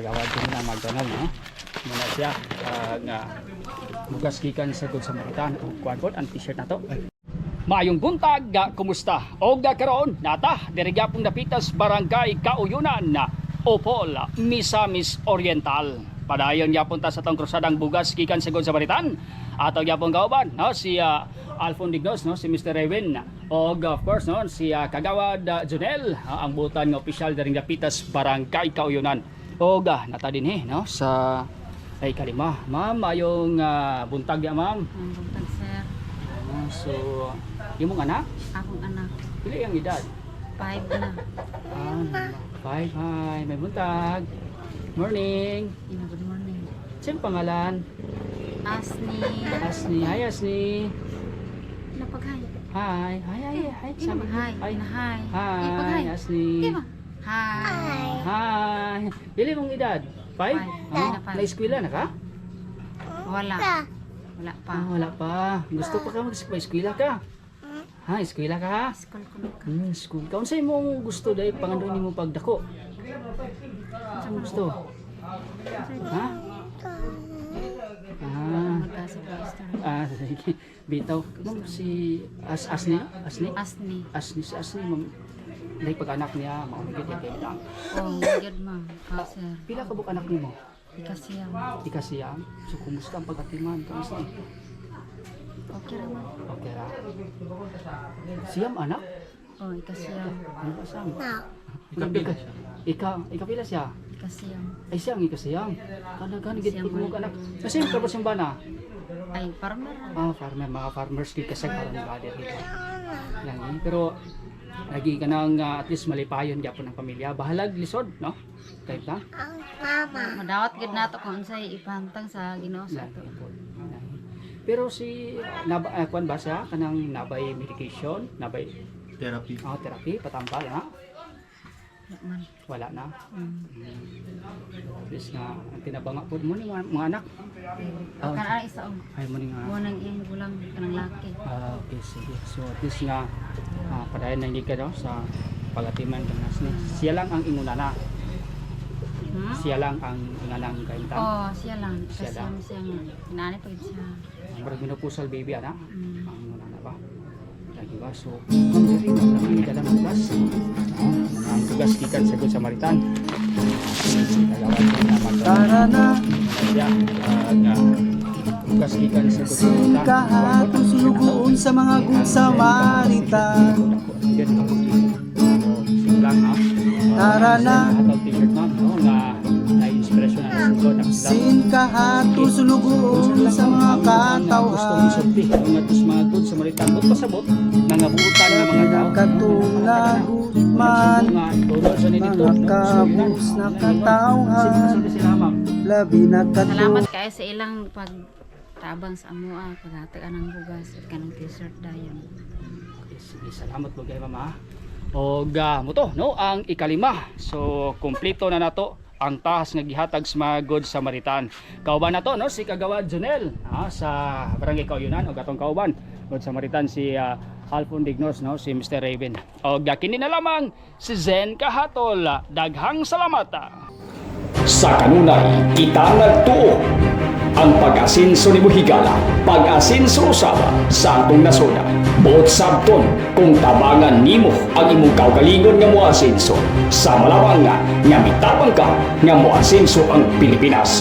Gawad din na McDonald, no? Muna siya nga bugas gikan sa Good Samaritan o kuan ang t-shirt na to. Maayong buntag, kumusta? Og karon nata diri gyapon napitas barangay Kauyunan na Opol, Misamis Oriental. Padayon gyapon ta sa tong krusadang bugas gikan sa Good Samaritan. Ato gyapon kauban, no, si Alfon Dignos, no, si Mr. Raven, og of course, no, si Kagawad Junel, ang butan nga opisyal diri napitas barangay Kauyunan. Og nata din no, sa ay kalima. Ma'am, ayong buntag ya, ma'am. Ang buntag, sir. So, imong anak? Akong anak. Pili ang edad? 5 na. 5. Hi, may buntag. Morning. Good morning. Sino pangalan? Asni. Asni. Hi, Asni. Napaghay. Hi. Hi. Sabi hi. Hi. Hi. Hi, Asni. Di ba? Hi. Hi. Pili mong edad? 5? Five. Na-eskwela na ka? Wala. Wala pa. Wala pa. Gusto pa ka mag-eskwela ka? Ha, eskwela ka ha? School ko na. School. Kaun sa imong gusto dahil pangandoon nimo pagdako? Sa gusto? Ha? Magkasa pa history. Sige. Bitaw. Ma'am, si Asni? Asni. Si Asni, ma'am. Dahil pag-anak niya, maunggit yan lang. Oh, good ma'am. Sir. Pila ka buk anak nimo? Ikasiyam. Ikasiyam. So, kumusta ang pagkatiman? Kamusta? Okay naman. Okay ra. Siyam anak? Oh, ikasiyam. Ano ba siyam? Ikaw pila siya? Ikasiyam. Ay siyang ikasiyam. Kana gid Siyam mo ay. anak. Kasi yung tapos yung bana. Ay, farmer. Farmer, mga farmers di kasi karon ba dito. Lang pero lagi ka nang at least malipayon gyapon ang pamilya. Bahalag lisod, no? Kahit na. Madawat gid nato kung unsay ipantang sa Ginoo sa ato. Pero si kuan ba siya kanang nabay medication, nabay Therapy. therapy patambal na? Man. Wala na. At least nga ang tinabanga pud mo ni mga anak. Kana isa Ay mo ni nga. mo nang iyang gulang kanang laki. Okay, sige. So at least nga padayon na ka no, sa pagatiman ng Asni. Siya lang ang ingunana. Siya lang ang inganang kaintan. Oh, siya lang. Siya Kasi lang. siya inani pag siya. Murag minupusal baby ana. Mm. Ang ingunana ba? Lagi ba? So, ang diri na namin dalang bugas. Ang bugas gikan sa Good Samaritan. Kagawad na Tara na, siya nga bugas gikan sa Good Samaritan. singkahatos lugoon sa mga Good Samaritan. Tara na. Atong t-shirt ma'am, no, na inspirasyon na sugod ang sila. Singkahatos lugoon sa mga Gustong katawhan. isulti ang atos mga Good Samaritan bot pasabot nangabuutan ng mga tao. Katulagot man, Nga tulad sa nito, mga kabus na katawhan. Sila ma'am. Labi na Salamat katulad. kayo sa ilang pagtabang sa amoa, paghatag anang bugas at kanang t-shirt dayon. Sige, salamat po kayo mama. O mo to, no, ang ikalima. So kumpleto na nato ang tahas nga gihatag sa mga Good Samaritan. Kauban na to, no, si Kagawad Junel sa Barangay Kauyunan o gatong kauban Good Samaritan si Alfon Dignos, no, si Mr. Raven. O kini na lamang si Zen Kahatol. Daghang salamat. Sa kanunay, kita nagtuo ang pag-asinso ni Buhigala, pag-asinso usaba sa atong nasona. Buot sabton kung tabangan nimo ang imong kaugalingon nga moasinso sa malawang nga mitapang ka nga moasinso ang Pilipinas.